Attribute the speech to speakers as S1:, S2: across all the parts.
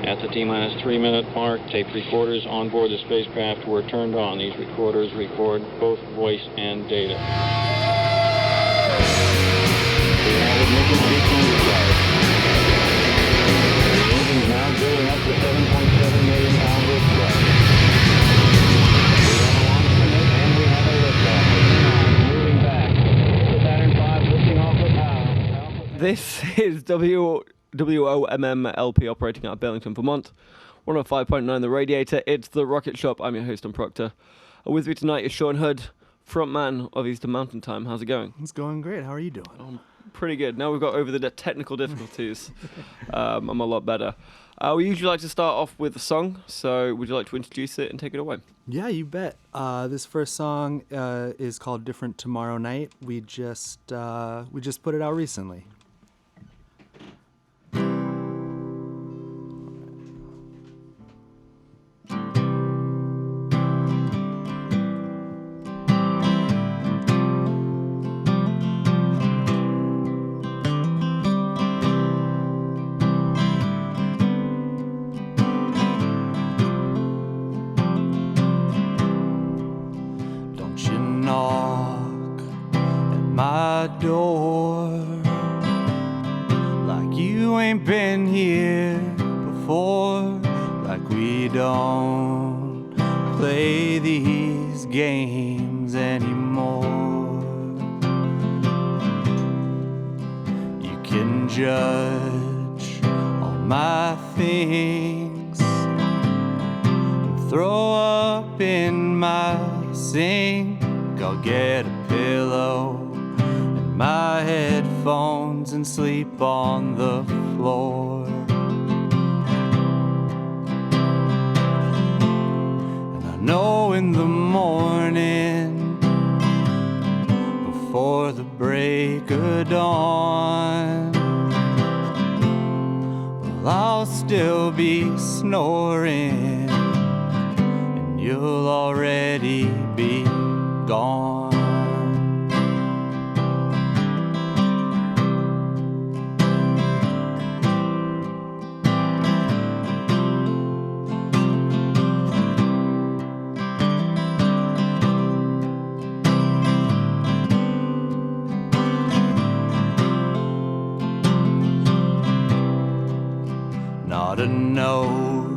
S1: At the T-minus 3-minute mark, tape recorders on board the spacecraft were turned on. These recorders record both voice and data. We have ignition sequence start. The engine's now building up to 7.7 million pounds of thrust. We have a launch commit and we have a liftoff. Moving back. The Saturn V lifting off the power.
S2: This is WOMM-LP operating out of Burlington, Vermont. 105.9 The Radiator. It's The Rocket Shop. I'm your host, Tom Proctor. With me tonight is Sean Hood, frontman of Eastern Mountain Time. How's it going?
S3: It's going great. How are you doing?
S2: Pretty good. Now we've got over the technical difficulties. I'm a lot better. We usually like to start off with a song, so would you like to introduce it and take it away?
S3: Yeah, you bet. This first song is called "Different Tomorrow Night." We just put it out recently. Door like you ain't been here before, like we don't play these games anymore. You can judge all my things and throw up in my sink. I'll get a pillow, my headphones, and sleep on the floor. And I know in the morning, before the break of dawn, well, I'll still be snoring, and you'll already be gone. Not a note,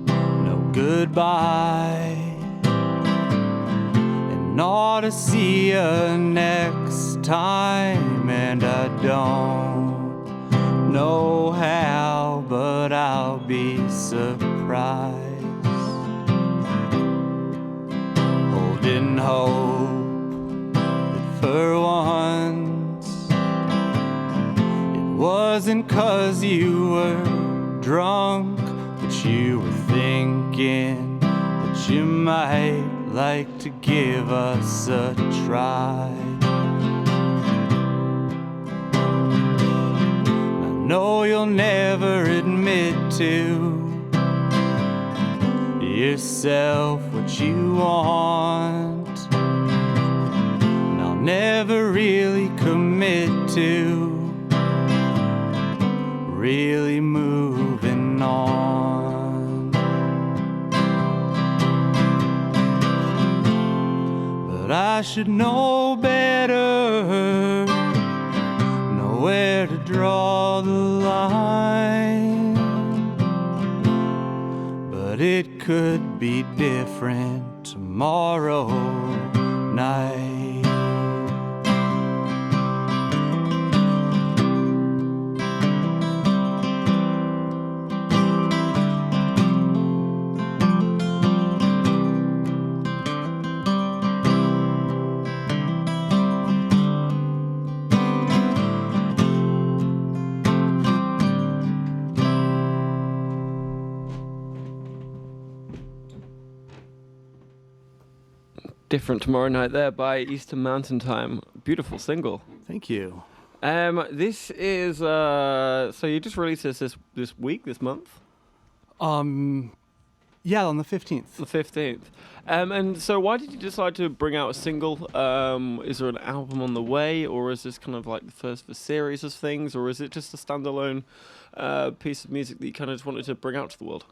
S3: no goodbye, and not a see ya next time. And I don't know how, but I'll be surprised. Holding hope that for once it wasn't 'cause you were drunk, but you were thinking that you might like to give us a try. I know you'll never admit to yourself what you want, and I'll never really commit to really moving on. But I should know better, know where to draw the line. But it could be different tomorrow night.
S2: Different Tomorrow Night there by Eastern Mountain Time. Beautiful single.
S3: Thank you.
S2: This is so you just released this week, this month?
S3: Yeah, on the 15th.
S2: The 15th. And so why did you decide to bring out a single? Is there an album on the way, or is this kind of like the first of a series of things, or is it just a standalone piece of music that you kind of just wanted to bring out to the world?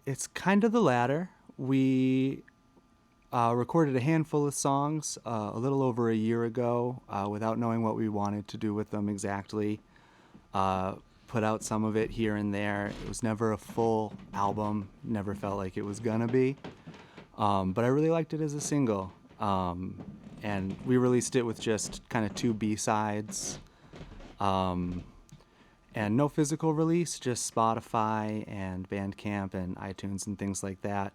S3: It's kind of the latter. We recorded a handful of songs a little over a year ago without knowing what we wanted to do with them exactly. Put out some of it here and there. It was never a full album, never felt like it was gonna be. But I really liked it as a single. And we released it with just kind of 2 B-sides. And no physical release, just Spotify and Bandcamp and iTunes and things like that.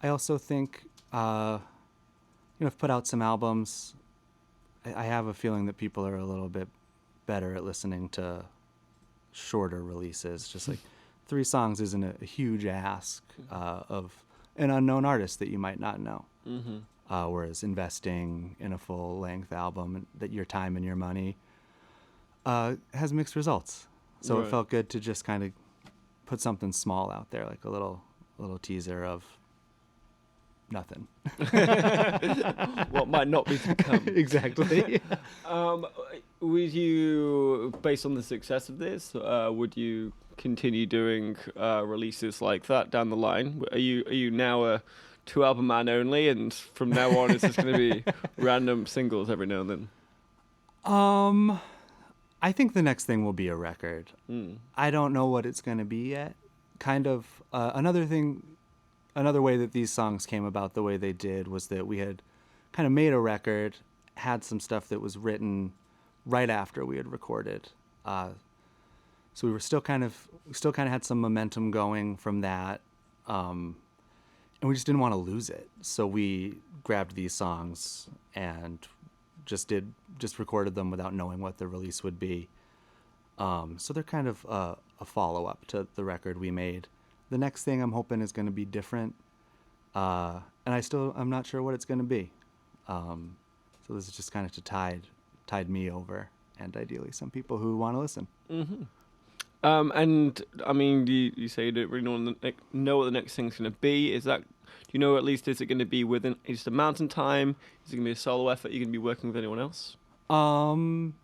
S3: I also think, I've put out some albums. I have a feeling that people are a little bit better at listening to shorter releases. Just like 3 songs isn't a huge ask of an unknown artist that you might not know. Mm-hmm. Whereas investing in a full-length album, that your time and your money has mixed results. So
S2: Right.
S3: It felt good to just kind of put something small out there, like a little teaser of nothing.
S2: What might not be to come.
S3: Exactly.
S2: Would you, based on the success of this, would you continue doing releases like that down the line? Are you now a 2-album man only, and from now on it's just going to be random singles every now and then?
S3: I think the next thing will be a record. I don't know what it's going to be yet. Kind of another way that these songs came about the way they did was that we had kind of made a record, had some stuff that was written right after we had recorded. So we were still kind of had some momentum going from that. And we just didn't want to lose it. So we grabbed these songs and just recorded them without knowing what the release would be. So they're kind of a follow-up to the record we made. The next thing I'm hoping is going to be different. And I'm not sure what it's going to be. So this is just kind of to tide me over, and ideally some people who want to listen.
S2: Mm-hmm. And I mean, you say you don't really know what the next thing's going to be. Do you know at least, is it going to be within just a Mountain Time? Is it going to be a solo effort? Are you going to be working with anyone else?
S3: Going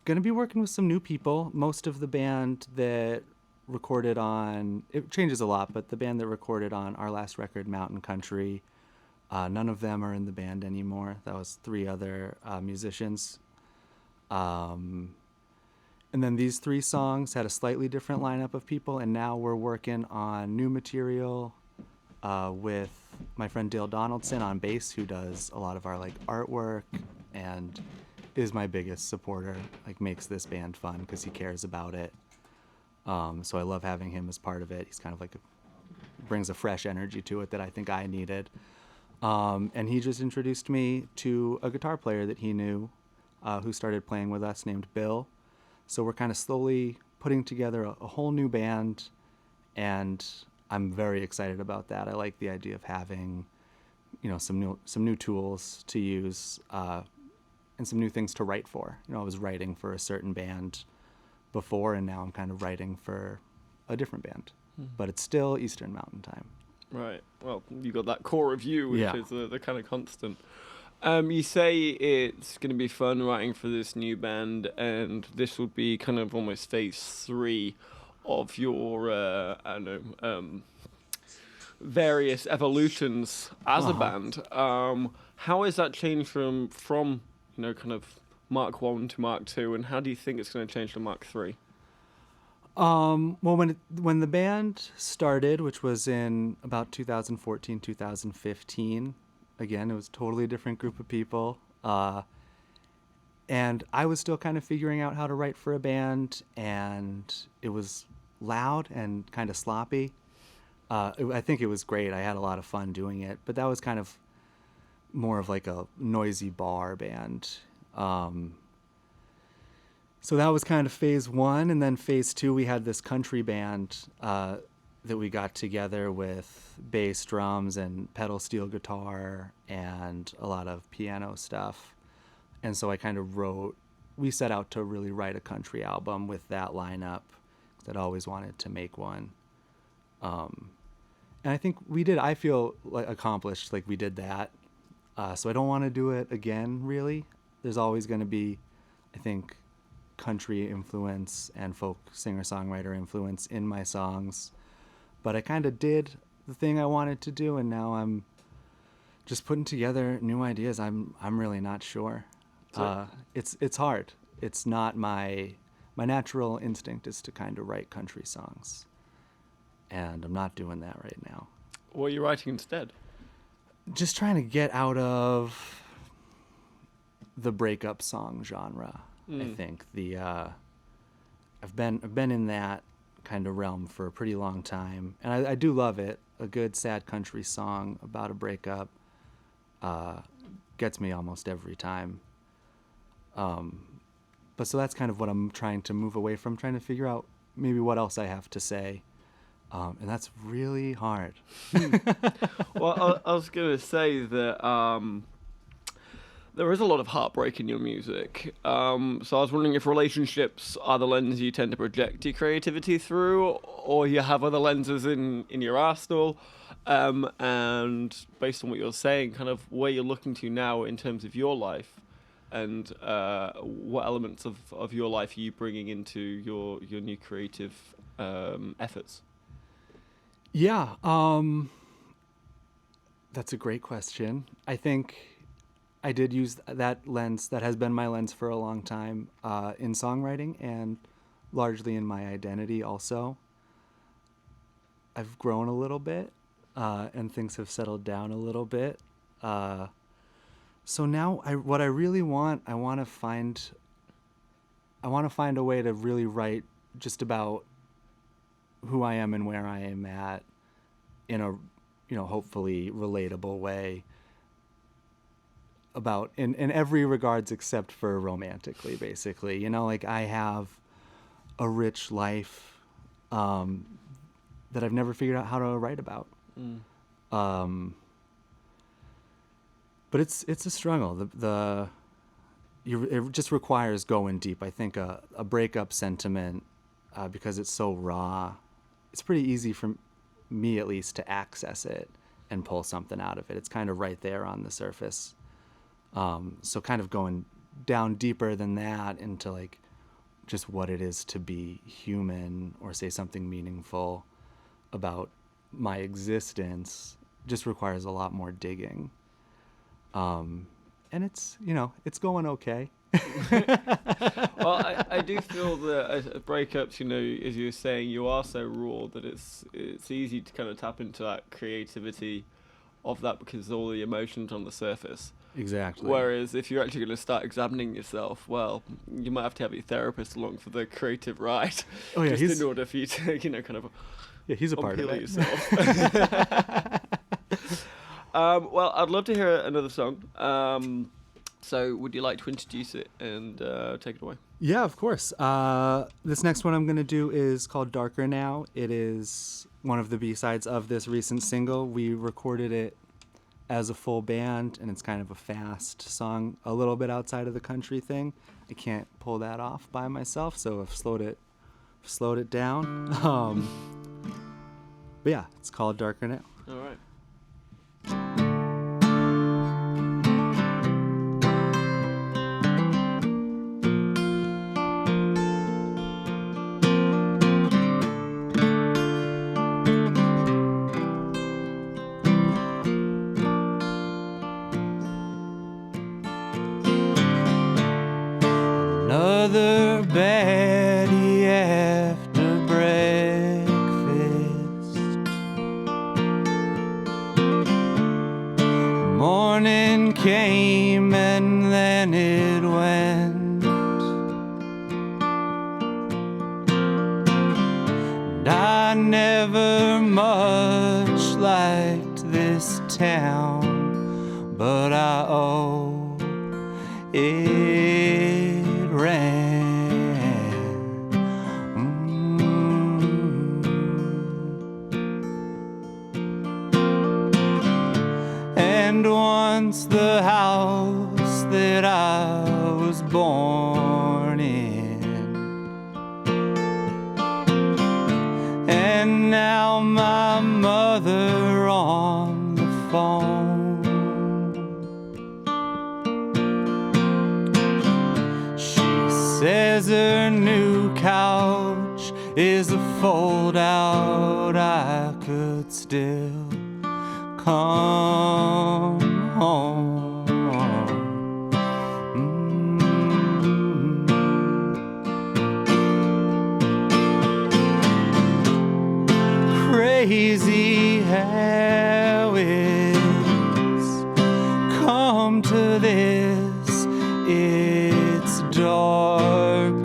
S3: to be working with some new people. Most of the band that recorded on, it changes a lot, but the band that recorded on our last record, Mountain Country, none of them are in the band anymore. That was 3 other musicians. And then these 3 songs had a slightly different lineup of people, and now we're working on new material with my friend Dale Donaldson on bass, who does a lot of our artwork and is my biggest supporter, makes this band fun because he cares about it. So I love having him as part of it. He's kind of brings a fresh energy to it that I think I needed. And he just introduced me to a guitar player that he knew who started playing with us named Bill. So we're kind of slowly putting together a whole new band, and I'm very excited about that. I like the idea of having, some new tools to use and some new things to write for. I was writing for a certain band before, and now I'm kind of writing for a different band, but it's still Eastern Mountain Time.
S2: Right. Well, you got that core of you, which
S3: Yeah.
S2: is the kind of constant. You say it's going to be fun writing for this new band, and this will be kind of almost phase 3 of your, various evolutions as a band. How has that changed from kind of Mark 1 to Mark 2, and how do you think it's going to change to Mark 3?
S3: Well, when the band started, which was in about 2014, 2015, again, it was a totally different group of people. And I was still kind of figuring out how to write for a band, and it was loud and kind of sloppy. I think it was great. I had a lot of fun doing it, but that was kind of more of a noisy bar band. So that was kind of phase 1, and then phase 2, we had this country band that we got together with bass, drums, and pedal steel guitar, and a lot of piano stuff. And so I kind of we set out to really write a country album with that lineup, because I'd always wanted to make one. And I think we did. I feel like accomplished, like we did that. So I don't want to do it again. Really, there's always going to be, I think, country influence and folk singer-songwriter influence in my songs. But I kind of did the thing I wanted to do, and now I'm just putting together new ideas. I'm really not sure. It's hard. It's not my natural instinct is to kind of write country songs, and I'm not doing that right now.
S2: What are you writing instead?
S3: Just trying to get out of the breakup song genre. I think I've been in that kind of realm for a pretty long time, and I do love it. A good sad country song about a breakup gets me almost every time. But so that's kind of what I'm trying to move away from, trying to figure out maybe what else I have to say. And that's really hard.
S2: Well, I was going to say that there is a lot of heartbreak in your music. So I was wondering if relationships are the lens you tend to project your creativity through, or you have other lenses in your arsenal. And based on what you're saying, kind of where you're looking to now in terms of your life, and what elements of your life are you bringing into your new creative efforts?
S3: Yeah, that's a great question. I think I did use that lens, that has been my lens for a long time, in songwriting and largely in my identity also. I've grown a little bit, and things have settled down a little bit. So now what I really want, I want to find a way to really write just about who I am and where I am at in a, hopefully relatable way, about in every regards except for romantically, basically. Like I have a rich life that I've never figured out how to write about. But it's a struggle. It just requires going deep. I think a breakup sentiment, because it's so raw, it's pretty easy for me at least to access it and pull something out of it. It's kind of right there on the surface. So kind of going down deeper than that into like just what it is to be human or say something meaningful about my existence just requires a lot more digging. And it's going okay.
S2: Well, I do feel that breakups, as you were saying, you are so raw that it's easy to kind of tap into that creativity of that because all the emotions on the surface.
S3: Exactly.
S2: Whereas if you're actually going to start examining yourself, well, you might have to have your therapist along for the creative ride.
S3: Oh yeah,
S2: just in order for you to, kind of.
S3: Yeah, he's a part of it.
S2: Yourself. Well, I'd love to hear another song. So would you like to introduce it and take it away?
S3: Yeah, of course. This next one I'm going to do is called Darker Now. It is one of the B-sides of this recent single. We recorded it as a full band, and it's kind of a fast song, a little bit outside of the country thing. I can't pull that off by myself, so I've slowed it down. But yeah, it's called Darker Now.
S2: All right.
S3: Another baddie after breakfast. Morning came and then it went. And I never much liked this town, but I owe it ran. And once the house that I was born in, and And now my mother on the phone, she says her new couch is a fold out. I could still come home. Crazy how it's come to this. It's darker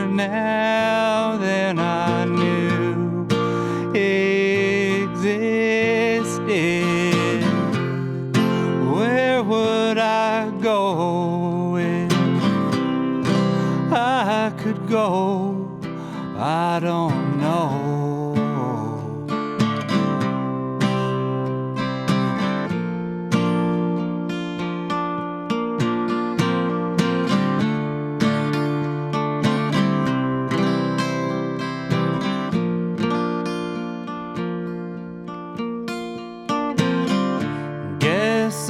S3: now than I knew existed. Where would I go if I could go? I don't know.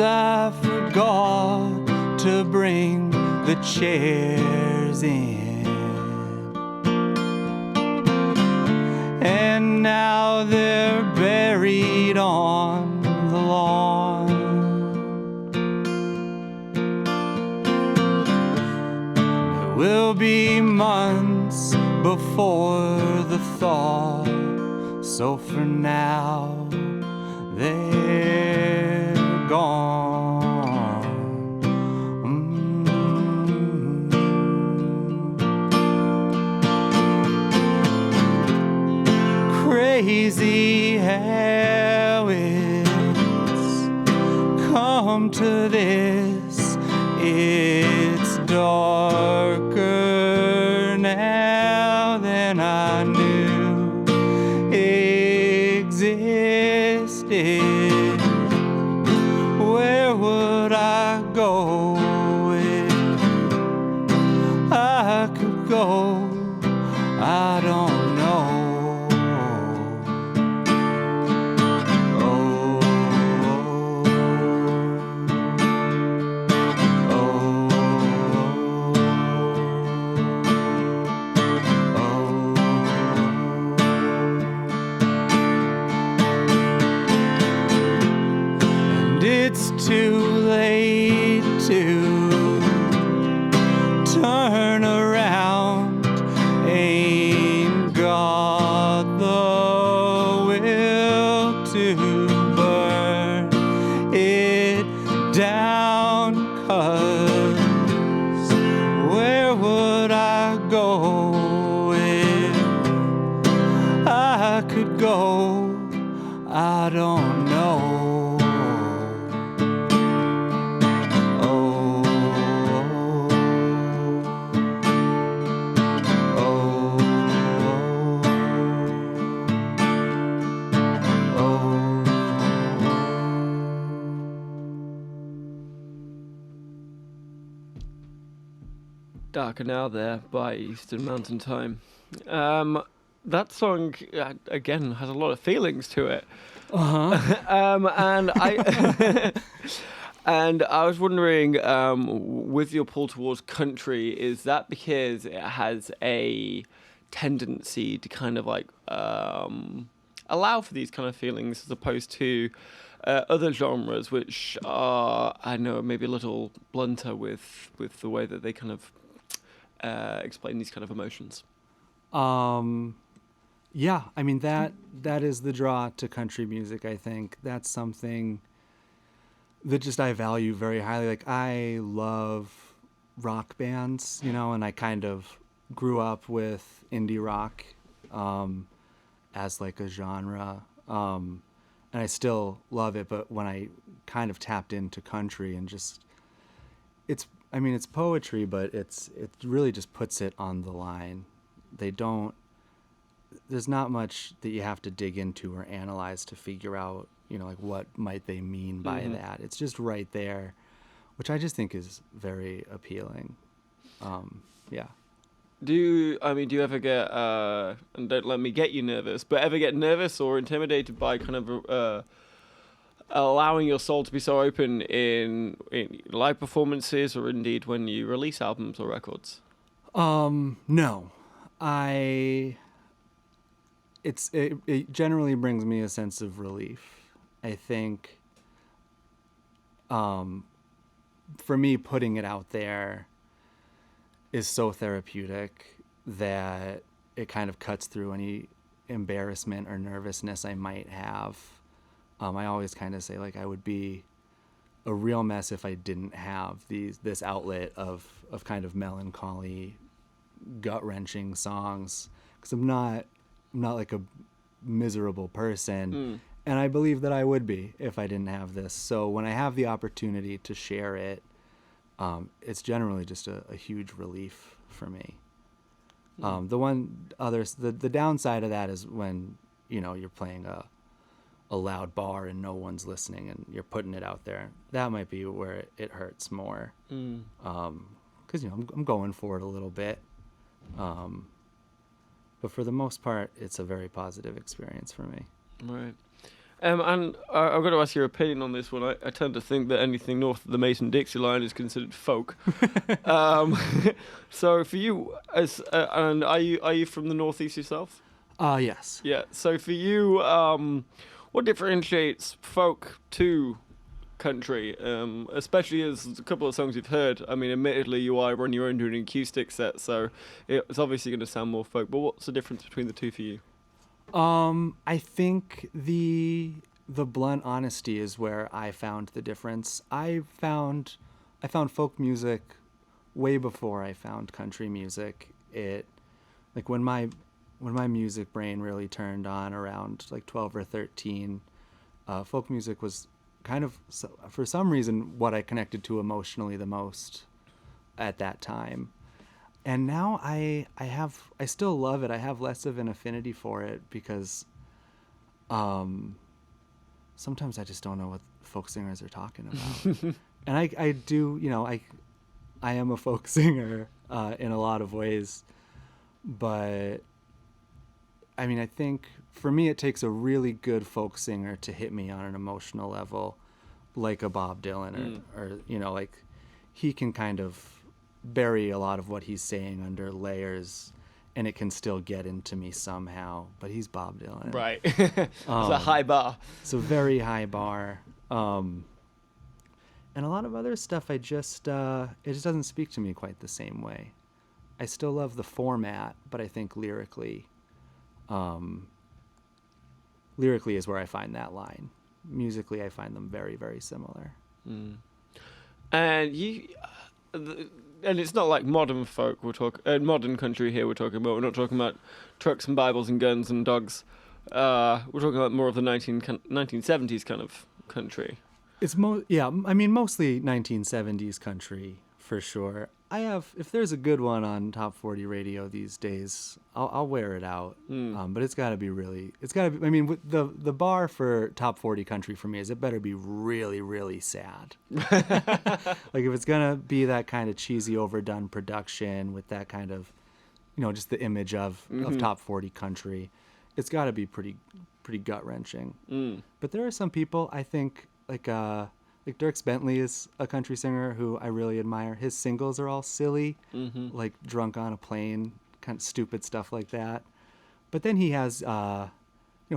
S3: I forgot to bring the chairs in, and now they're buried on the lawn. It will be months before the thaw, so for now they're gone. Crazy how it's come to this. It's darker now than I knew existed. Where would I go if I could go? I don't know. It's too late to turn around. Ain't got the will to burn it down, 'cause where would I go if I could go? I don't know.
S2: Darker Now there by Eastern Mountain Time. That song, again, has a lot of feelings to it. And I and I was wondering, with your pull towards country, is that because it has a tendency to kind of like allow for these kind of feelings as opposed to other genres which are, I know, maybe a little blunter with the way that they kind of explain these kind of emotions?
S3: Yeah, I mean that is the draw to country music. I think that's something that just I value very highly. Like, I love rock bands, and I kind of grew up with indie rock as like a genre, and I still love it. But when I kind of tapped into country and just, it's poetry, but it really just puts it on the line. There's not much that you have to dig into or analyze to figure out, like what might they mean by that. It's just right there, which I just think is very appealing. Yeah.
S2: do you ever get and don't let me get you nervous, but ever get nervous or intimidated by kind of allowing your soul to be so open in live performances or indeed when you release albums or records?
S3: No, I. It generally brings me a sense of relief. I think. For me, putting it out there is so therapeutic that it kind of cuts through any embarrassment or nervousness I might have. I always kind of say like I would be a real mess if I didn't have this outlet of kind of melancholy, gut wrenching songs, because I'm not like a miserable person, and I believe that I would be if I didn't have this. So when I have the opportunity to share it, it's generally just a huge relief for me. The downside of that is when you're playing a loud bar and no one's listening and you're putting it out there. That might be where it hurts more, because I'm going for it a little bit. But for the most part, it's a very positive experience for me.
S2: Right. And I've got to ask your opinion on this one. I tend to think that anything north of the Mason-Dixie line is considered folk. So for you, and are you from the Northeast yourself?
S3: Yes.
S2: Yeah. So for you, what differentiates folk to country? Especially as a couple of songs you've heard. I mean, admittedly, you are on your own doing an acoustic set, so it's obviously going to sound more folk. But what's the difference between the two for you?
S3: I think the blunt honesty is where I found the difference. I found folk music way before I found country music. Like when my music brain really turned on around like 12 or 13, folk music was kind of, for some reason, what I connected to emotionally the most at that time. And now I still love it. I have less of an affinity for it because sometimes I just don't know what folk singers are talking about. And I do, I am a folk singer in a lot of ways. But I mean, I think for me, it takes a really good folk singer to hit me on an emotional level, like a Bob Dylan or like he can kind of bury a lot of what he's saying under layers and it can still get into me somehow, but he's Bob Dylan.
S2: Right. It's a high bar.
S3: It's a very high bar. And a lot of other stuff it just doesn't speak to me quite the same way. I still love the format, but I think lyrically is where I find that line. Musically, I find them very, very similar.
S2: And and it's not like modern folk. Modern country here. We're talking about. We're not talking about trucks and Bibles and guns and dogs. We're talking about more of the 1970s kind of country.
S3: It's mostly 1970s country for sure. If there's a good one on Top 40 radio these days, I'll wear it out. But it's got to be I mean, the bar for Top 40 country for me is it better be really, really sad. Like if it's going to be that kind of cheesy, overdone production with that kind of, just the image of Top 40 country, it's got to be pretty gut wrenching. But there are some people I think like Dierks Bentley is a country singer who I really admire. His singles are all silly, like Drunk on a Plane, kind of stupid stuff like that. But then he has,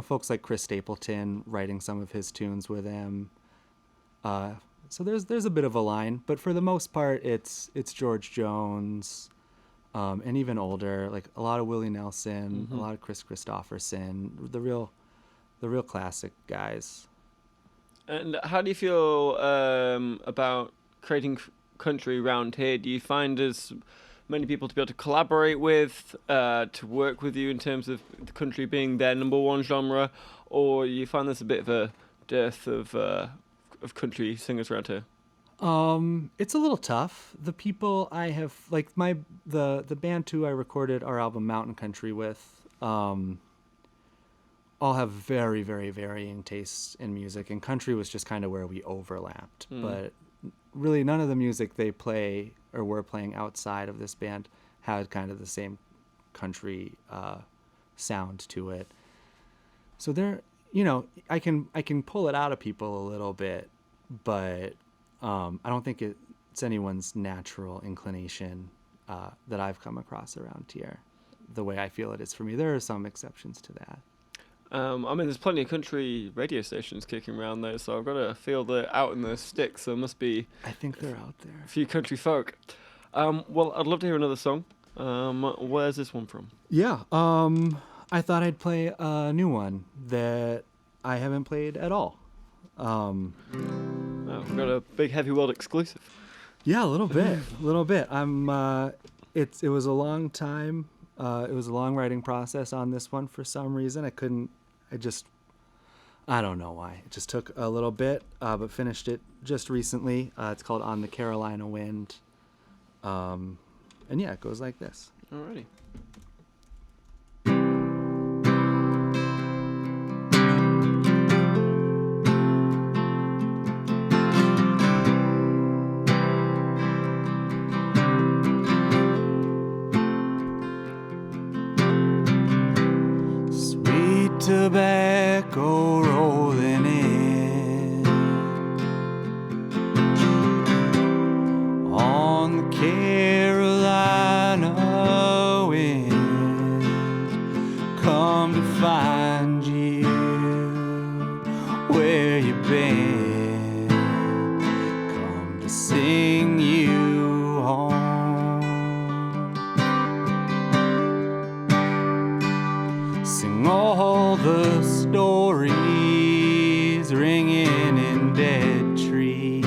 S3: folks like Chris Stapleton writing some of his tunes with him. So there's a bit of a line, but for the most part, it's George Jones, and even older, like a lot of Willie Nelson, a lot of Chris Christopherson, the real classic guys.
S2: And how do you feel about creating country around here? Do you find as many people to be able to collaborate with, to work with you in terms of the country being their number one genre, or you find there's a bit of a dearth of country singers around here?
S3: It's a little tough. The people I have, like the band too I recorded our album Mountain Country with, all have very, very varying tastes in music, and country was just kind of where we overlapped. But really, none of the music they play or we're playing outside of this band had kind of the same country sound to it. So there, I can pull it out of people a little bit, but I don't think it's anyone's natural inclination that I've come across around here, the way I feel it is for me. There are some exceptions to that.
S2: I mean, there's plenty of country radio stations kicking around though, so I've got to feel that out in the sticks there must be
S3: I think they're out there.
S2: a few country folk. Well, I'd love to hear another song. Where's this one from?
S3: Yeah. I thought I'd play a new one that I haven't played at all.
S2: Oh, we've got a big Heavy World exclusive.
S3: Yeah, a little bit. It was a long time. It was a long writing process on this one for some reason. I don't know why. It just took a little bit, but finished it just recently. It's called On the Carolina Wind. And yeah, it goes like this.
S2: Alrighty.
S3: Sweet tobacco rolling in on the Carolina wind, come to find you where you've been, come to sing you home. Sing all the stories ringing in dead trees,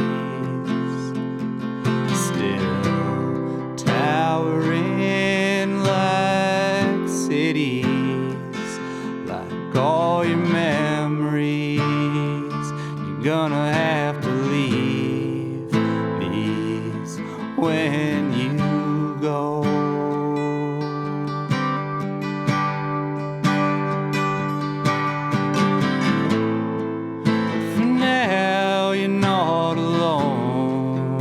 S3: still towering like cities, like all your memories. You're gonna have to leave these when you go. For now, you're not alone.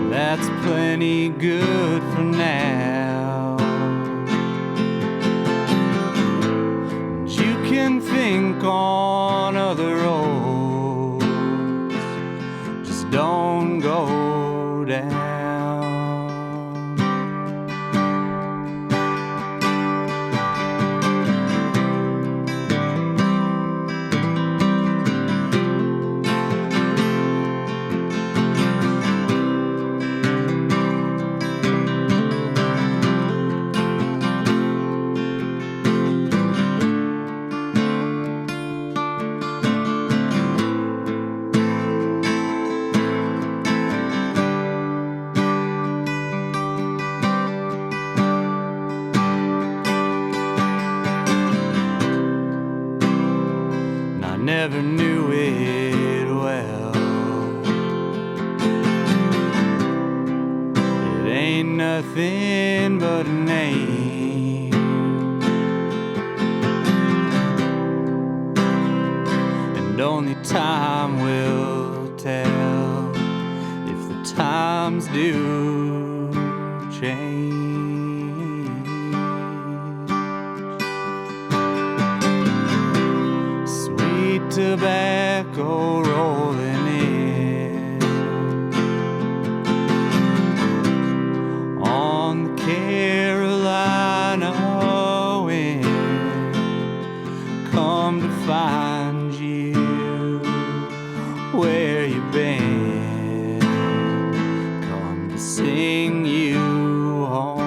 S3: That's plenty good for now. And you can think on other roads, just don't go down. And I never knew it well. It ain't nothing but a name, and only time will tell if the times do change. Sweet tobacco rolling in on the Carolina wind, come to find you where you've been, come to sing you home.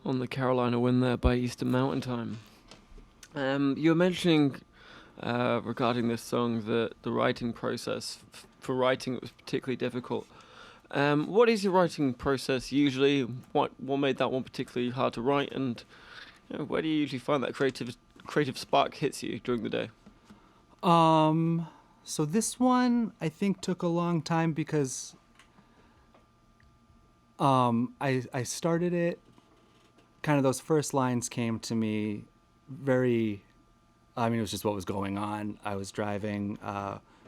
S2: On the Carolina Wind there by Eastern Mountain Time. You were mentioning regarding this song that the writing process for writing it was particularly difficult. What is your writing process usually? What made that one particularly hard to write, and where do you usually find that creative spark hits you during the day?
S3: So this one I think took a long time because I started it. Kind of those first lines came to me very. I mean, it was just what was going on. I was driving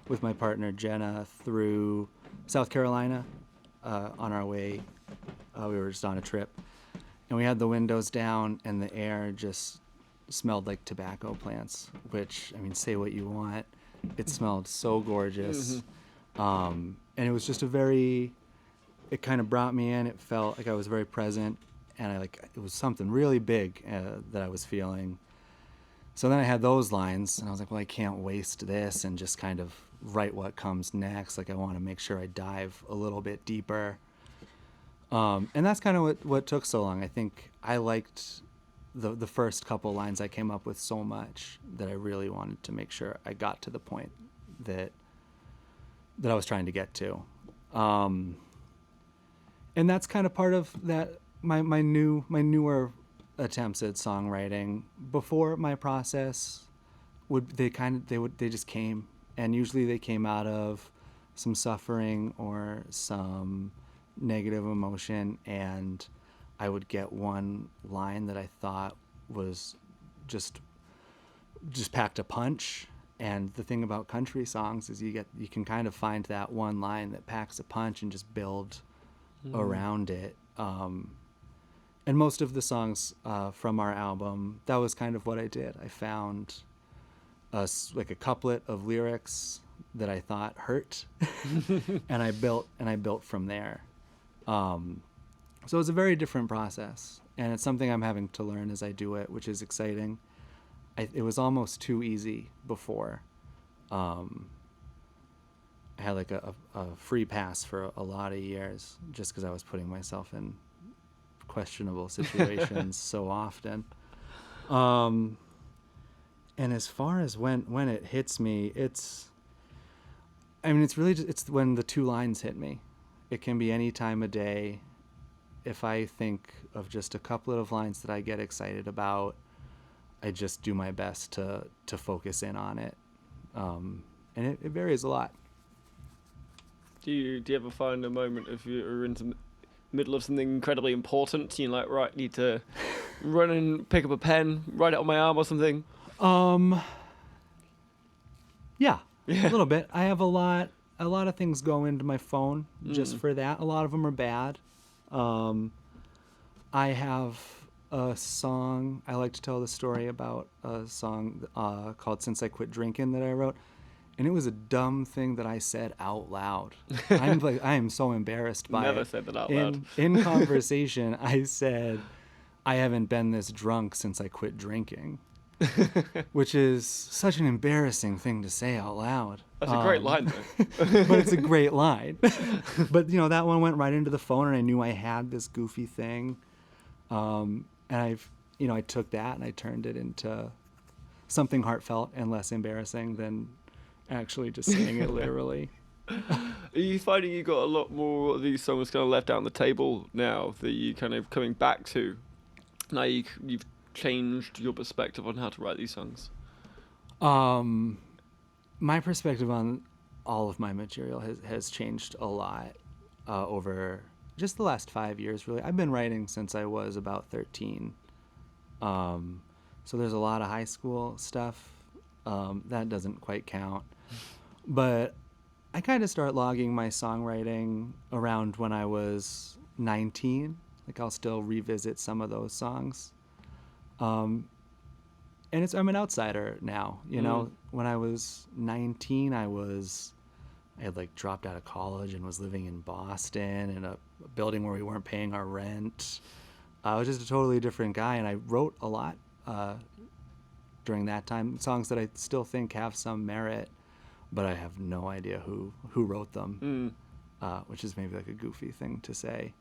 S3: with my partner Jenna through South Carolina on our way. We were just on a trip, and we had the windows down, and the air just smelled like tobacco plants. Which, I mean, say what you want, it smelled so gorgeous, and it was just a very. It kind of brought me in. It felt like I was very present, and it was something really big that I was feeling. So then I had those lines, and I was like, well, I can't waste this and just kind of write what comes next. Like, I want to make sure I dive a little bit deeper. And that's kind of what took so long. I think I liked the first couple lines I came up with so much that I really wanted to make sure I got to the point that I was trying to get to. And that's kind of part of that my newer attempts at songwriting. Before my process they just came, and usually they came out of some suffering or some negative emotion, and I would get one line that I thought was just packed a punch. And the thing about country songs is you can kind of find that one line that packs a punch and just build around it. And most of the songs from our album, that was kind of what I did. I found a couplet of lyrics that I thought hurt, and I built from there. So it was a very different process, and it's something I'm having to learn as I do it, which is exciting. It was almost too easy before. I had like a free pass for a lot of years just because I was putting myself in questionable situations so often. And as far as when it hits me, it's really just, it's when the two lines hit me. It can be any time of day. If I think of just a couple of lines that I get excited about, I just do my best to focus in on it. And it varies a lot.
S2: Do you ever find a moment if you're in the middle of something incredibly important, you're like, right, need to run and pick up a pen, write it on my arm or something?
S3: Yeah, a little bit. I have a lot of things go into my phone just for that. A lot of them are bad. I have a song, I like to tell the story about a song called Since I Quit Drinking that I wrote. And it was a dumb thing that I said out loud. I am so embarrassed by it.
S2: Never said that out loud.
S3: In conversation, I said, I haven't been this drunk since I quit drinking. Which is such an embarrassing thing to say out loud.
S2: That's a great line, though.
S3: But it's a great line. But, that one went right into the phone, and I knew I had this goofy thing. And I took that and I turned it into something heartfelt and less embarrassing than actually just saying it literally.
S2: Are you finding you got a lot more of these songs kind of left out on the table now that you kind of coming back to? Now you've changed your perspective on how to write these songs?
S3: My perspective on all of my material has changed a lot over just the last 5 years, really. I've been writing since I was about 13. So there's a lot of high school stuff. That doesn't quite count. But I kind of start logging my songwriting around when I was 19. Like, I'll still revisit some of those songs. And I'm an outsider now, When I was 19, I had like dropped out of college and was living in Boston in a building where we weren't paying our rent. I was just a totally different guy, and I wrote a lot during that time, songs that I still think have some merit, but I have no idea who wrote them, which is maybe like a goofy thing to say.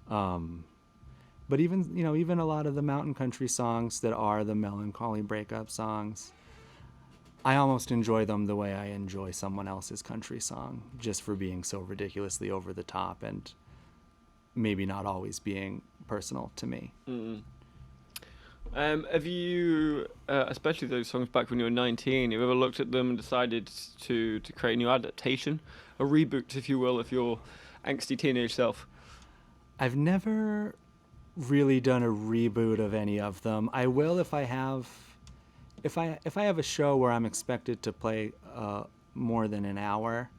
S3: But even a lot of the mountain country songs that are the melancholy breakup songs, I almost enjoy them the way I enjoy someone else's country song, just for being so ridiculously over the top and maybe not always being personal to me.
S2: Have you, especially those songs back when you were 19, have you ever looked at them and decided to create a new adaptation, a reboot, if you will, of your angsty teenage self?
S3: I've never really done a reboot of any of them. I will if I have a show where I'm expected to play more than an hour.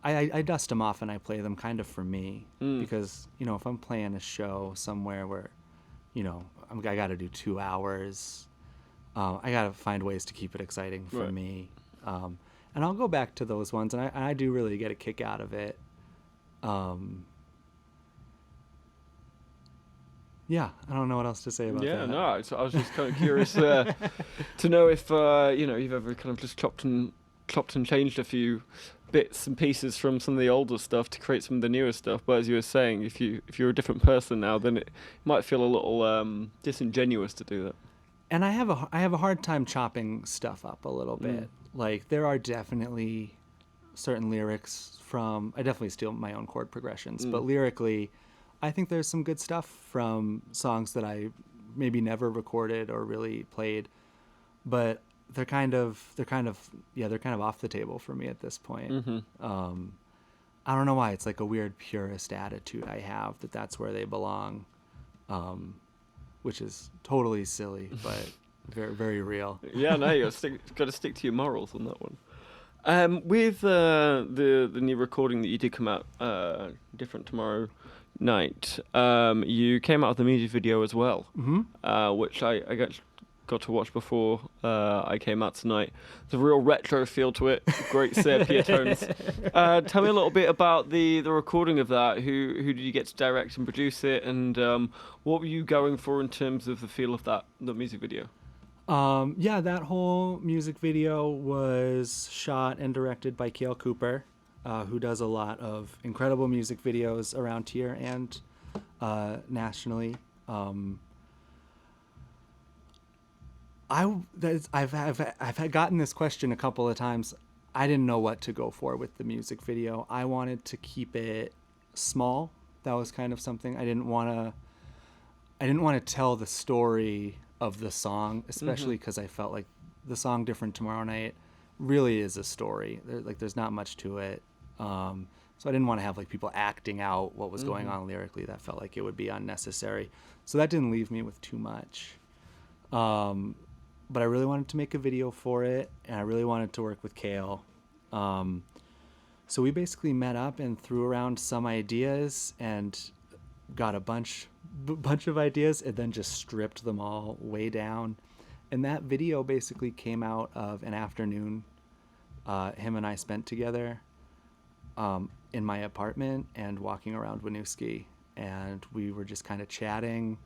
S3: I dust them off and I play them kind of for me because if I'm playing a show somewhere where I got to do 2 hours, I got to find ways to keep it exciting for
S2: Right.
S3: me, and I'll go back to those ones and I do really get a kick out of it. Yeah, I don't know what else to say about
S2: Yeah,
S3: that.
S2: no, I was just kind of curious to know if you've ever kind of just chopped and changed a few bits and pieces from some of the older stuff to create some of the newer stuff. But as you were saying, if you're a different person now, then it might feel a little disingenuous to do that.
S3: And I have a hard time chopping stuff up a little bit. Like there are definitely certain lyrics from I definitely steal my own chord progressions, but lyrically, I think there's some good stuff from songs that I maybe never recorded or really played, but they're kind of off the table for me at this point. I don't know why. It's like a weird purist attitude I have that's where they belong, which is totally silly, but very, very real.
S2: Yeah, no, you got to stick to your morals on that one. With the new recording that you did come out, Different Tomorrow Night, you came out with the music video as well, which I got to watch before I came out tonight. There's a real retro feel to it, great sepia tones. Tell me a little bit about the recording of that. Who did you get to direct and produce it, and what were you going for in terms of the feel of the music video?
S3: Yeah, that whole music video was shot and directed by Cale Cooper, who does a lot of incredible music videos around here and nationally. I've gotten this question a couple of times. I didn't know what to go for with the music video. I wanted to keep it small. That was kind of something I didn't want to tell the story of the song, especially because I felt like the song Different Tomorrow Night really is a story. There's not much to it. So I didn't want to have like people acting out what was going on lyrically. That felt like it would be unnecessary. So that didn't leave me with too much. But I really wanted to make a video for it, and I really wanted to work with Cale. So we basically met up and threw around some ideas and got a bunch of ideas and then just stripped them all way down. And that video basically came out of an afternoon him and I spent together in my apartment and walking around Winooski. And we were just kind of chatting,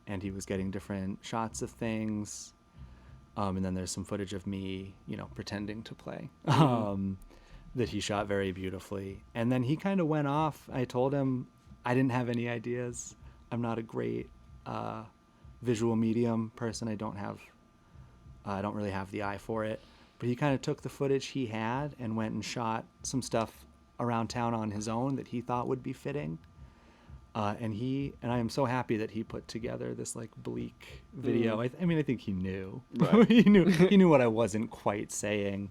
S3: and he was getting different shots of things. And then there's some footage of me, pretending to play that he shot very beautifully. And then he kind of went off. I told him I didn't have any ideas. I'm not a great visual medium person. I don't really have the eye for it. But he kind of took the footage he had and went and shot some stuff around town on his own that he thought would be fitting. And I am so happy that he put together this like bleak video. I think he knew.
S2: Right.
S3: he knew what I wasn't quite saying,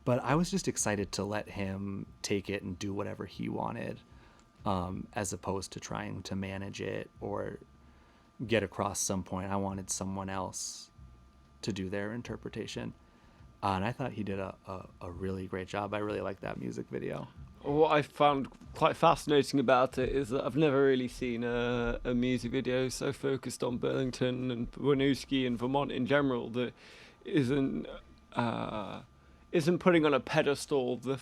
S3: but I was just excited to let him take it and do whatever he wanted, as opposed to trying to manage it or get across some point. I wanted someone else to do their interpretation. And I thought he did a really great job. I really liked that music video.
S2: What I found quite fascinating about it is that I've never really seen a music video so focused on Burlington and Winooski and Vermont in general that isn't putting on a pedestal the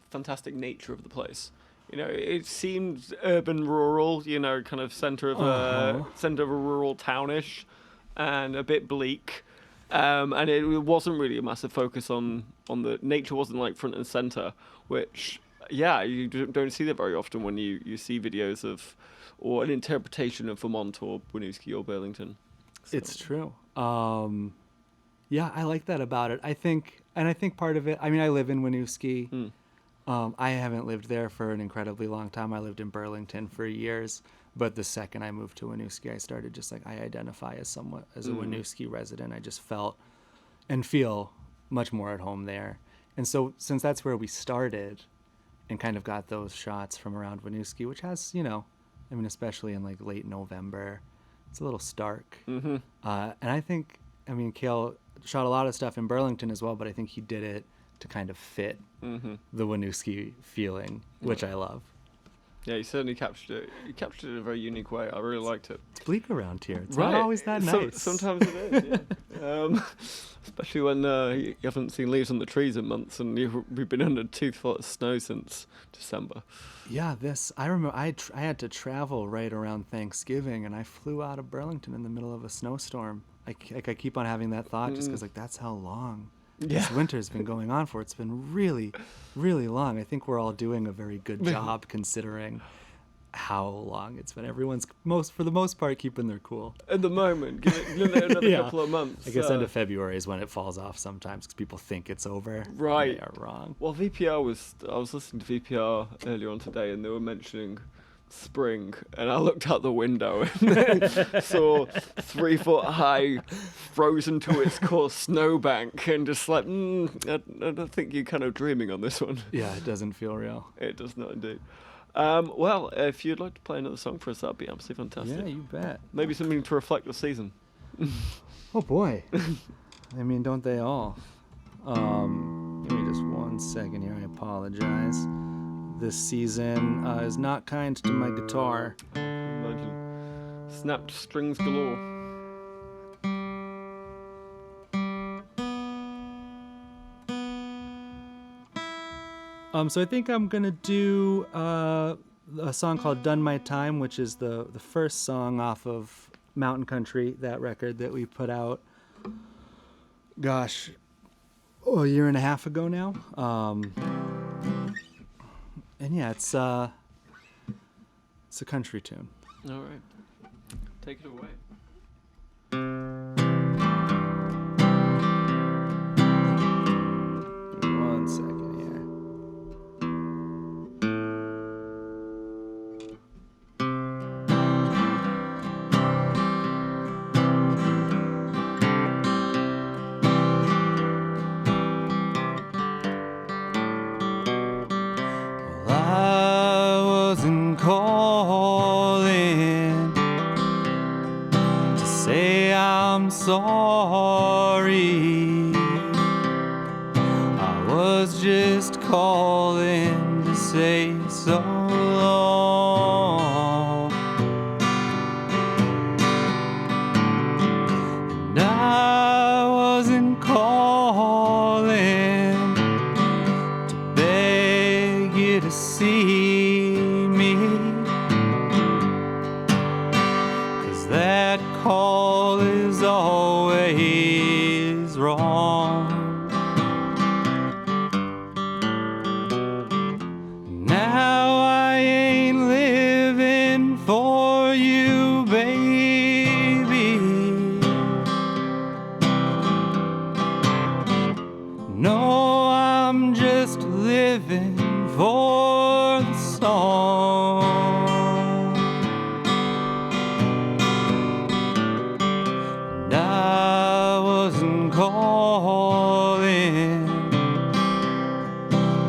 S2: fantastic nature of the place. It seemed urban rural, kind of center of a rural townish, and a bit bleak. And it wasn't really a massive focus on the nature. Wasn't like front and center, which. Yeah, you don't see that very often when you see videos of, or an interpretation of Vermont or Winooski or Burlington. So.
S3: It's true. Yeah, I like that about it. I think part of it, I live in Winooski. I haven't lived there for an incredibly long time. I lived in Burlington for years, but the second I moved to Winooski, I started just like, I identify as a Winooski resident. I just felt and feel much more at home there. And so since that's where we started, and kind of got those shots from around Winooski, which has, I mean, especially in like late November, it's a little stark.
S2: Mm-hmm.
S3: And I think, I mean, Cale shot a lot of stuff in Burlington as well, but I think he did it to kind of fit
S2: Mm-hmm.
S3: the Winooski feeling, which I love.
S2: Yeah, he certainly captured it. He captured it in a very unique way. I really liked it.
S3: It's bleak around here. It's not always that nice.
S2: Sometimes it is, yeah. Especially when you haven't seen leaves on the trees in months, and we've been under 2 foot of snow since December.
S3: Yeah, I remember I had to travel right around Thanksgiving, and I flew out of Burlington in the middle of a snowstorm. I keep on having that thought just because, like, that's how long this winter's been going on for. It's been really, really long. I think we're all doing a very good job considering how long it's been. Everyone's, for the most part, keeping their cool.
S2: At the moment, give it another couple of months.
S3: I guess end of February is when it falls off sometimes because people think it's over.
S2: Right.
S3: They are wrong.
S2: Well, I was listening to VPR earlier on today, and they were mentioning spring, and I looked out the window and saw 3 foot high, frozen to its core snowbank, and just like, I don't think you're kind of dreaming on this one.
S3: Yeah, it doesn't feel real.
S2: It does not indeed. Well, if you'd like to play another song for us, that'd be absolutely fantastic.
S3: Yeah, you bet.
S2: Maybe something to reflect the season.
S3: Oh boy. I mean, don't they all? Give me just 1 second here. I apologize. This season is not kind to my guitar.
S2: Imagine. Snapped strings galore.
S3: So I think I'm gonna do a song called "Done My Time," which is the first song off of Mountain Country, that record that we put out. Gosh, a year and a half ago now. And yeah, it's a country tune.
S2: All right. Take it away.
S3: One second here. I wasn't calling to say I'm sorry. I was just calling to say so long. And I wasn't calling to beg you to see me, 'cause that call is always wrong. Now I ain't living for you, baby. No, I'm just living for the song. And I wasn't calling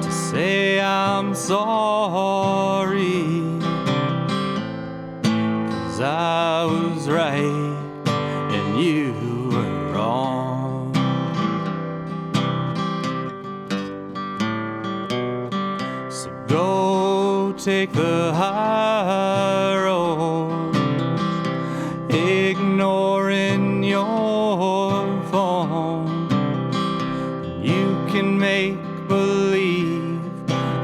S3: to say I'm sorry, 'cause I was right and you were wrong. So go take the high road, ignoring your phone. You can make believe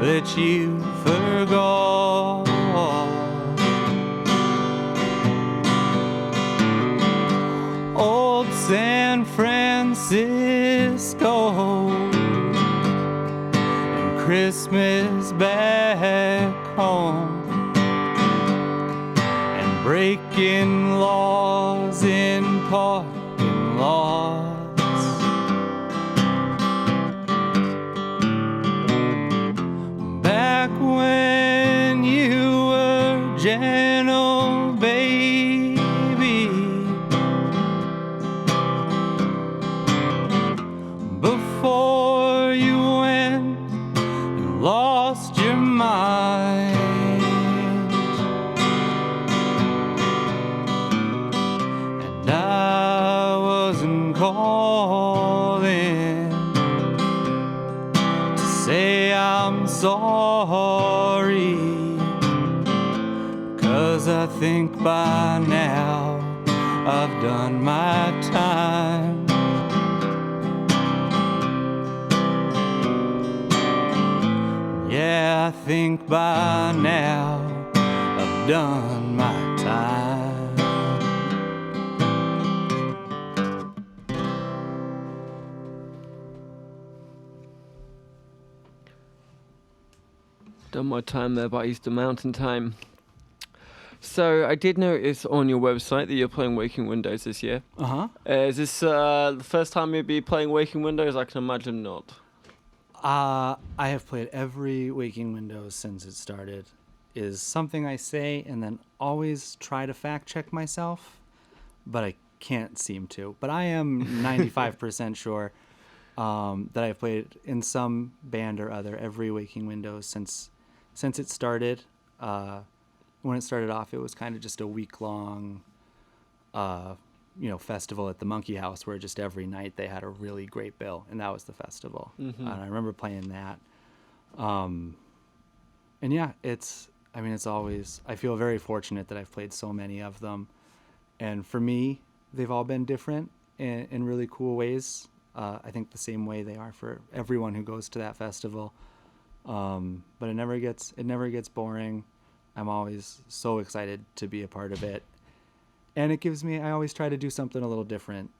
S3: that you forgot. Old San Francisco, and Christmas back home, and breaking laws in parking lots. Back when you were gentle, baby, before you went and lost your mind. I'm sorry, 'cause I think by now I've done my time. Yeah, I think by now I've done my time.
S2: Done my time there by Eastern Mountain Time. So I did notice on your website that you're playing Waking Windows this year.
S3: Uh-huh.
S2: Is this the first time you'll be playing Waking Windows? I can imagine not.
S3: I have played every Waking Windows since it started, is something I say and then always try to fact check myself, but I can't seem to. But I am 95% sure that I've played in some band or other every Waking Windows since it started. When it started off, it was kind of just a week-long festival at the Monkey House where just every night they had a really great bill, and that was the festival.
S2: Mm-hmm.
S3: And I remember playing that. And yeah, it's always, I feel very fortunate that I've played so many of them. And for me, they've all been different in really cool ways. I think the same way they are for everyone who goes to that festival. But it never gets boring. I'm always so excited to be a part of it. And it gives me, I always try to do something a little different,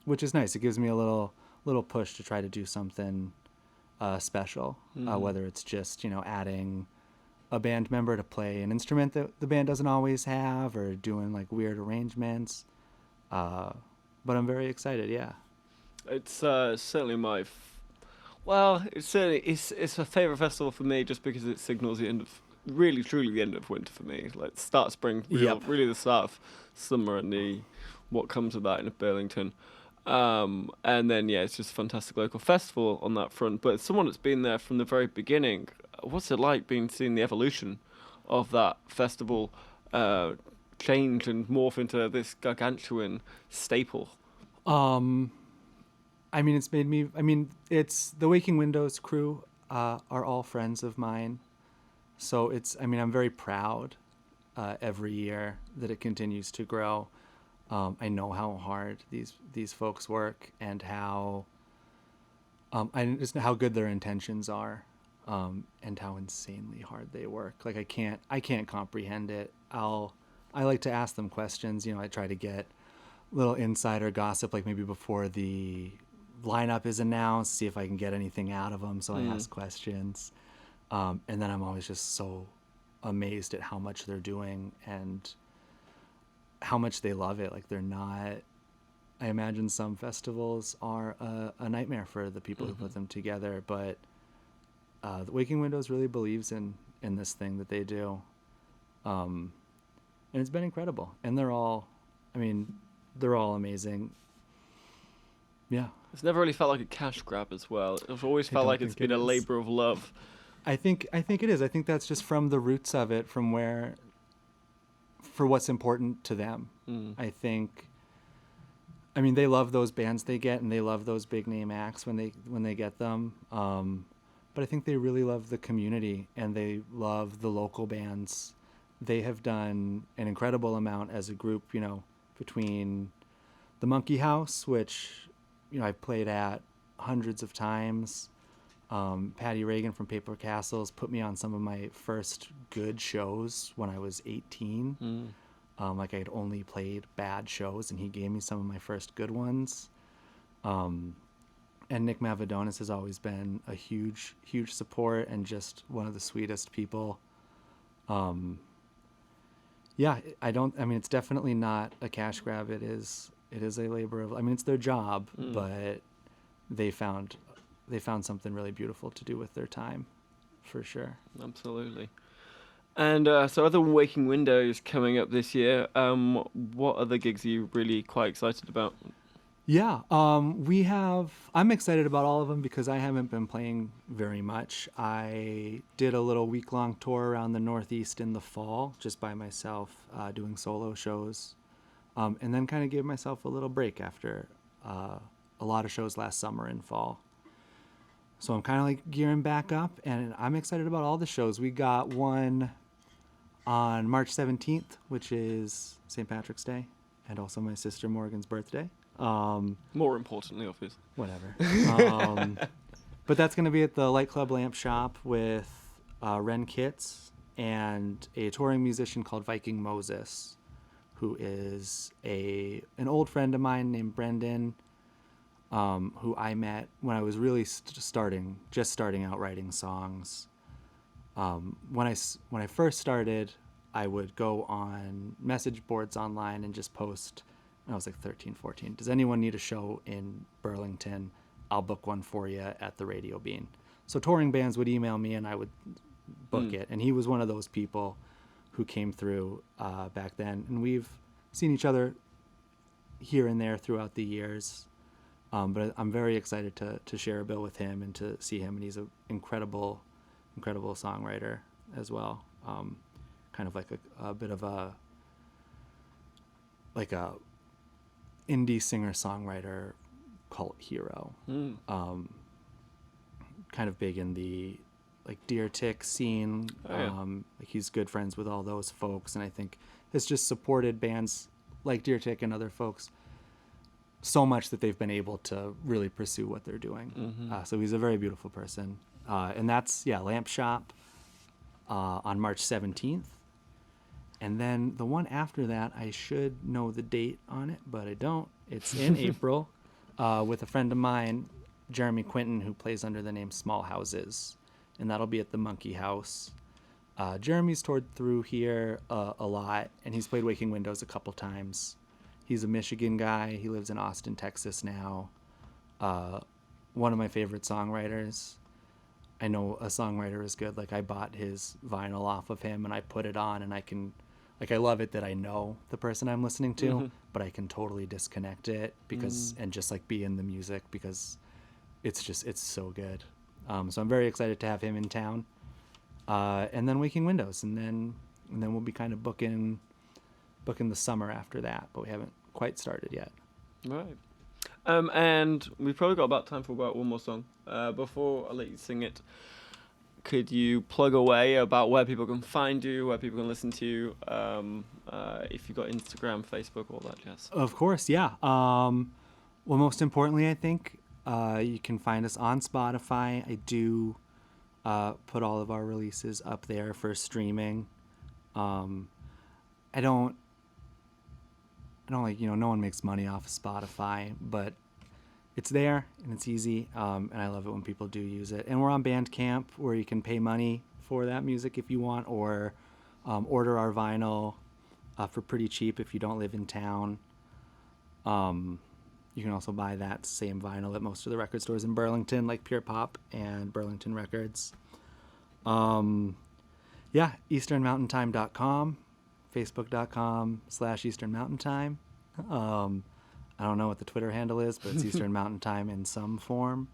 S3: which is nice. It gives me a little push to try to do something special, whether it's just, adding a band member to play an instrument that the band doesn't always have, or doing like weird arrangements. But I'm very excited, yeah.
S2: It's certainly my... it's a favourite festival for me just because it signals the end of... really truly the end of winter for me. Like start of spring, really the start of summer and what comes with that in Burlington. And then it's just a fantastic local festival on that front. But as someone that's been there from the very beginning, what's it like seeing the evolution of that festival change and morph into this gargantuan staple?
S3: It's the Waking Windows crew are all friends of mine. So I'm very proud every year that it continues to grow. I know how hard these folks work and how just how good their intentions are, and how insanely hard they work. Like I can't comprehend it. I like to ask them questions. I try to get little insider gossip, like maybe before the lineup is announced, see if I can get anything out of them. So I ask questions. And then I'm always just so amazed at how much they're doing and how much they love it. Like I imagine some festivals are a nightmare for the people who put them together, but the Waking Windows really believes in this thing that they do. And it's been incredible. And they're all amazing. Yeah.
S2: It's never really felt like a cash grab as well. It's always felt like it's been a labor of love.
S3: I think it is. I think that's just from the roots of it, for what's important to them. I think, they love those bands they get, and they love those big name acts when they get them. But I think they really love the community, and they love the local bands. They have done an incredible amount as a group, between the Monkey House, which, I've played at hundreds of times. Patty Reagan from Paper Castles put me on some of my first good shows when I was 18. I had only played bad shows, and he gave me some of my first good ones. And Nick Mavadonis has always been a huge, huge support and just one of the sweetest people. It's definitely not a cash grab. It is a labor of, it's their job, but they found something really beautiful to do with their time, for sure.
S2: Absolutely. And so other than Waking Windows coming up this year, what other gigs are you really quite excited about?
S3: Yeah, I'm excited about all of them because I haven't been playing very much. I did a little week-long tour around the Northeast in the fall, just by myself, doing solo shows, and then kind of gave myself a little break after a lot of shows last summer and fall. So I'm kind of like gearing back up, and I'm excited about all the shows. We got one on March 17th, which is St. Patrick's Day, and also my sister Morgan's birthday.
S2: More importantly, obviously.
S3: Whatever. But that's going to be at the Light Club Lamp Shop with Ren Kitts and a touring musician called Viking Moses, who is an old friend of mine named Brendan, who I met when I was really just starting out writing songs. When I first started, I would go on message boards online and just post. I was like 13, 14. Does anyone need a show in Burlington? I'll book one for you at the Radio Bean. So touring bands would email me and I would book it. And he was one of those people who came through back then. And we've seen each other here and there throughout the years. But I'm very excited to share a bill with him and to see him. And he's an incredible songwriter as well. Kind of like a bit of a indie singer-songwriter cult hero. Kind of big in the like Deer Tick scene. Like he's good friends with all those folks, and I think has just supported bands like Deer Tick and other folks so much that they've been able to really pursue what they're doing. So he's a very beautiful person. And that's, Lamp Shop on March 17th. And then the one after that, I should know the date on it, but I don't. It's in April with a friend of mine, Jeremy Quinton, who plays under the name Small Houses. And that'll be at the Monkey House. Jeremy's toured through here a lot, and he's played Waking Windows a couple times. He's a Michigan guy. He lives in Austin, Texas now. One of my favorite songwriters. I know a songwriter is good. Like I bought his vinyl off of him and I put it on, and I love it that I know the person I'm listening to, but I can totally disconnect it and just like be in the music because it's so good. So I'm very excited to have him in town. And then Waking Windows, and then we'll be kind of booking the summer after that, but we haven't quite started yet.
S2: Right. And we've probably got about time for about one more song. Before I let you sing it, could you plug away about where people can find you, where people can listen to you, if you've got Instagram, Facebook, all that jazz?
S3: Of course, yeah. Well, most importantly, I think you can find us on Spotify. I do put all of our releases up there for streaming. I don't like, no one makes money off of Spotify, but it's there and it's easy. And I love it when people do use it. And we're on Bandcamp, where you can pay money for that music if you want, or order our vinyl for pretty cheap if you don't live in town. You can also buy that same vinyl at most of the record stores in Burlington, like Pure Pop and Burlington Records. EasternMountainTime.com. Facebook.com/Eastern Mountain Time. I don't know what the Twitter handle is, but it's Eastern Mountain Time in some form.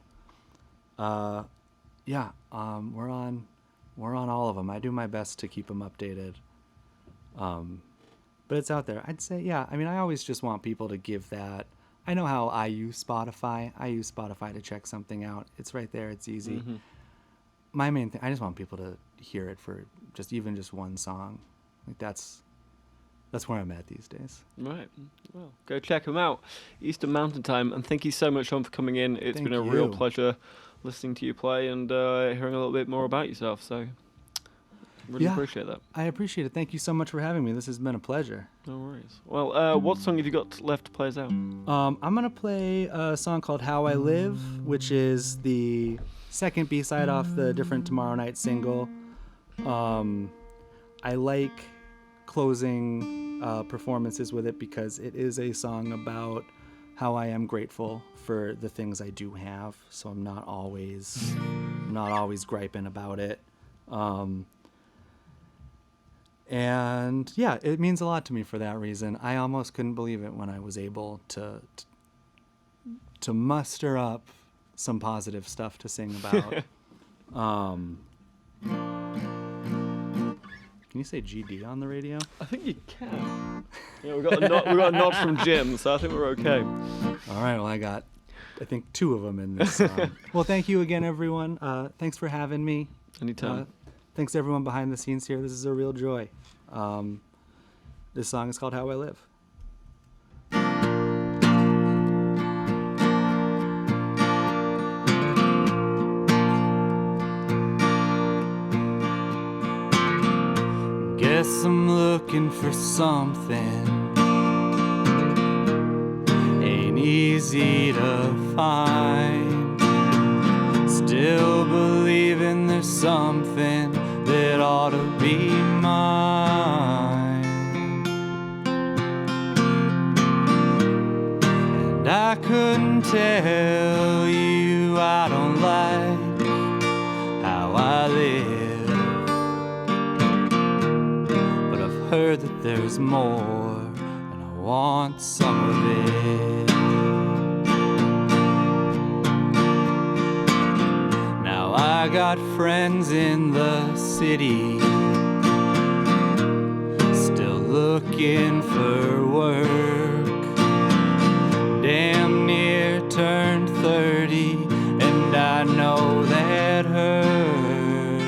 S3: We're on all of them. I do my best to keep them updated. But it's out there. I'd say, I always just want people to give that. I know how I use Spotify. I use Spotify to check something out. It's right there. It's easy. My main thing, I just want people to hear it for just one song. Like that's where I'm at these days. Right.
S2: Well, go check them out. Eastern Mountain Time. And thank you so much, Sean, for coming in. It's been a
S3: you.
S2: real pleasure listening to you play and hearing a little bit more about yourself. So really appreciate that.
S3: I appreciate it. Thank you so much for having me. This has been a pleasure.
S2: No worries. Well, what song have you got left to play us out?
S3: I'm going to play a song called How I Live, which is the second B-side off the Different Tomorrow Night single. I like closing performances with it because it is a song about how I am grateful for the things I do have. So I'm not always griping about it. And it means a lot to me for that reason. I almost couldn't believe it when I was able to muster up some positive stuff to sing about. Can you say GD on the radio?
S2: I think you can. We got a nod from Jim, so I think we're okay.
S3: All right. Well, I got I think 2 of them in this song. Well, thank you again, everyone. Thanks for having me.
S2: Anytime.
S3: Thanks to everyone behind the scenes here. This is a real joy. This song is called How I Live. Guess I'm looking for something ain't easy to find. Still believing there's something that ought to be mine. And I couldn't tell you I don't like how I live, but I've heard that there's more, and I want some of it. Now I got friends in the city, still looking for work. Damn near turned 30, and I know that hurts.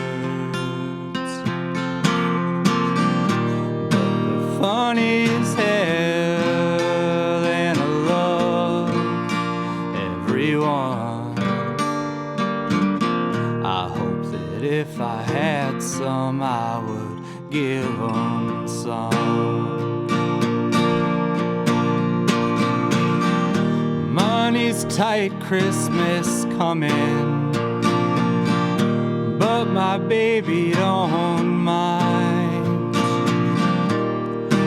S3: But they're funny as hell, and I love everyone. I hope that if I had some, I would give them some. Money's tight, Christmas coming, but my baby don't mind.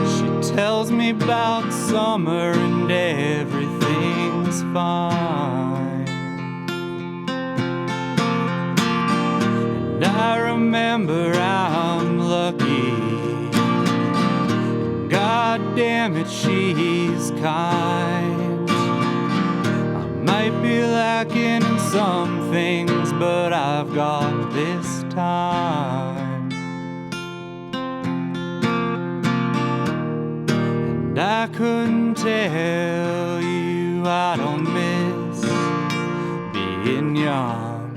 S3: She tells me about summer and everything's fine. And I remember I'm lucky, God damn it, she's kind. Might be lacking in some things, but I've got this time. And I couldn't tell you I don't miss being young,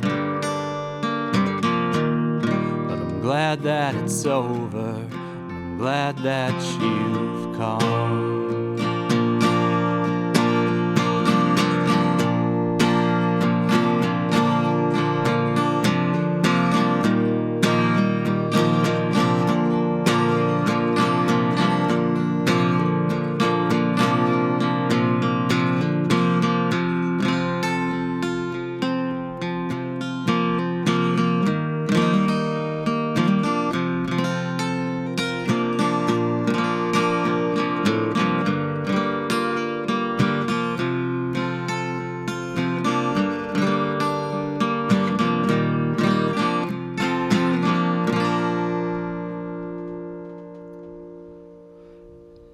S3: but I'm glad that it's over, and I'm glad that you've come.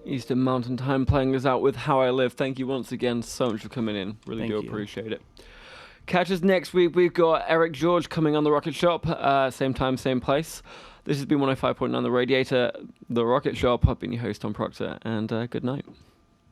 S2: Eastern Mountain Time playing us out with How I Live. Thank you once again so much for coming in. Really
S3: Thank
S2: do
S3: you.
S2: appreciate it. Catch us next week. We've got Eric George coming on The Rocket Shop. Same time, same place. This has been 105.9 The Radiator, The Rocket Shop. I've been your host, Tom Proctor, and good night.